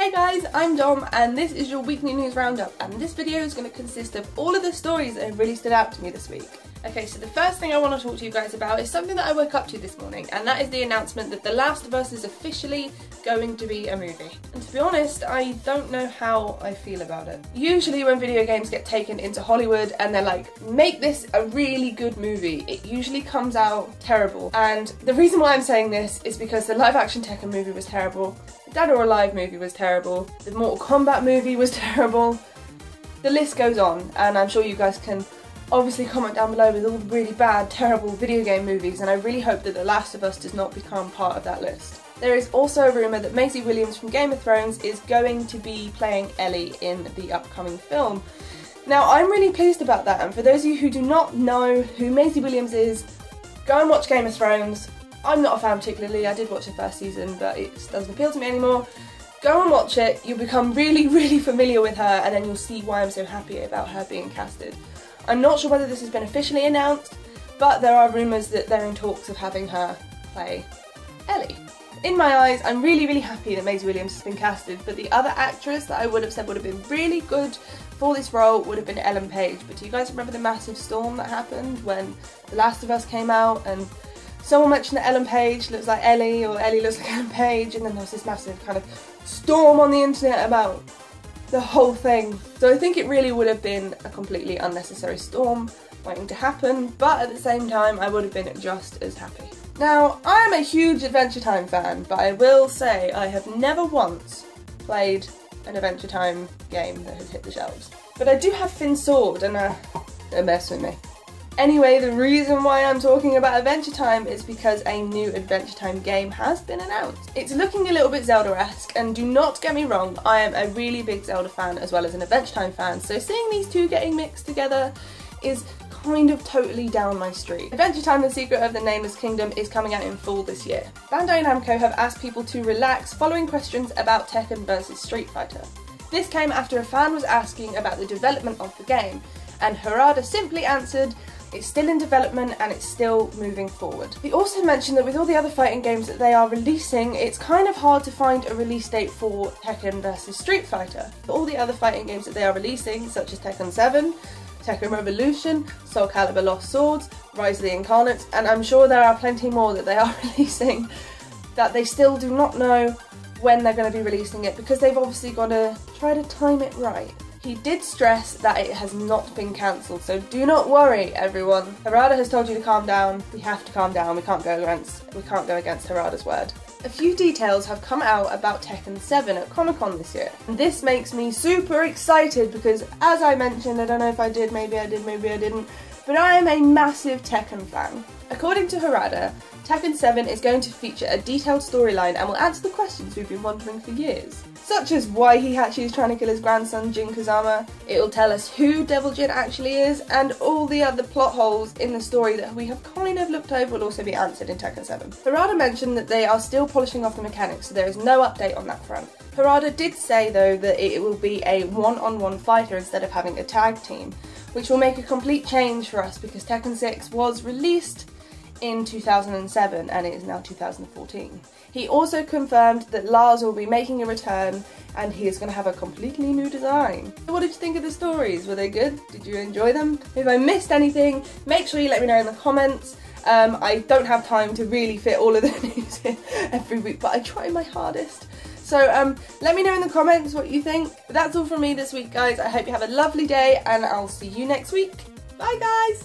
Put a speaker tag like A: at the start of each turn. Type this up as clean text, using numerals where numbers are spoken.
A: Hey guys, I'm Dom and this is your weekly news roundup, and this video is going to consist of all of the stories that have really stood out to me this week. Okay, so the first thing I want to talk to you guys about is something that I woke up to this morning, and that is the announcement that The Last of Us is officially going to be a movie. And to be honest, I don't know how I feel about it. Usually when video games get taken into Hollywood and they're like, make this a really good movie, it usually comes out terrible. And the reason why I'm saying this is because the live action Tekken movie was terrible, the Dead or Alive movie was terrible, the Mortal Kombat movie was terrible, the list goes on, and I'm sure you guys can obviously comment down below with all the really bad, terrible video game movies, and I really hope that The Last of Us does not become part of that list. There is also a rumour that Maisie Williams from Game of Thrones is going to be playing Ellie in the upcoming film. Now, I'm really pleased about that, and for those of you who do not know who Maisie Williams is, go and watch Game of Thrones. I'm not a fan particularly, I did watch the first season, but it just doesn't appeal to me anymore. Go and watch it, you'll become really, really familiar with her, and then you'll see why I'm so happy about her being casted. I'm not sure whether this has been officially announced, but there are rumours that they're in talks of having her play Ellie. In my eyes, I'm really, really happy that Maisie Williams has been casted, but the other actress that I would have said would have been really good for this role would have been Ellen Page. But do you guys remember the massive storm that happened when The Last of Us came out, and someone mentioned that Ellen Page looks like Ellie, or Ellie looks like Ellen Page, and then there was this massive kind of storm on the internet about the whole thing. So I think it really would have been a completely unnecessary storm waiting to happen, but at the same time I would have been just as happy. Now, I am a huge Adventure Time fan, but I will say I have never once played an Adventure Time game that has hit the shelves. But I do have Finn's sword, and don't mess with me. Anyway, the reason why I'm talking about Adventure Time is because a new Adventure Time game has been announced. It's looking a little bit Zelda-esque, and do not get me wrong, I am a really big Zelda fan as well as an Adventure Time fan, so seeing these two getting mixed together is kind of totally down my street. Adventure Time: The Secret of the Nameless Kingdom is coming out in fall this year. Bandai Namco have asked people to relax following questions about Tekken vs Street Fighter. This came after a fan was asking about the development of the game, and Harada simply answered, "It's still in development and it's still moving forward." He also mentioned that with all the other fighting games that they are releasing, it's kind of hard to find a release date for Tekken vs Street Fighter. For all the other fighting games that they are releasing, such as Tekken 7, Tekken Revolution, Soul Calibur Lost Swords, Rise of the Incarnates, and I'm sure there are plenty more that they are releasing, that they still do not know when they're going to be releasing it, because they've obviously got to try to time it right. He did stress that it has not been cancelled, so do not worry, everyone. Harada has told you to calm down. We have to calm down. We can't go against Harada's word. A few details have come out about Tekken 7 at Comic-Con this year. And this makes me super excited because, as I mentioned, I don't know if I did, maybe I did, maybe I didn't, but I am a massive Tekken fan. According to Harada, Tekken 7 is going to feature a detailed storyline and will answer the questions we've been wondering for years, such as why he actually is trying to kill his grandson Jin Kazama. It will tell us who Devil Jin actually is, and all the other plot holes in the story that we have kind of looked over will also be answered in Tekken 7. Harada mentioned that they are still polishing off the mechanics, so there is no update on that front. Harada did say though that it will be a one-on-one fighter instead of having a tag team, which will make a complete change for us because Tekken 6 was released in 2007 and it is now 2014. He also confirmed that Lars will be making a return and he is going to have a completely new design. So what did you think of the stories? Were they good? Did you enjoy them? If I missed anything, make sure you let me know in the comments. I don't have time to really fit all of the news in every week, but I try my hardest. So let me know in the comments what you think. But that's all from me this week, guys. I hope you have a lovely day and I'll see you next week. Bye, guys!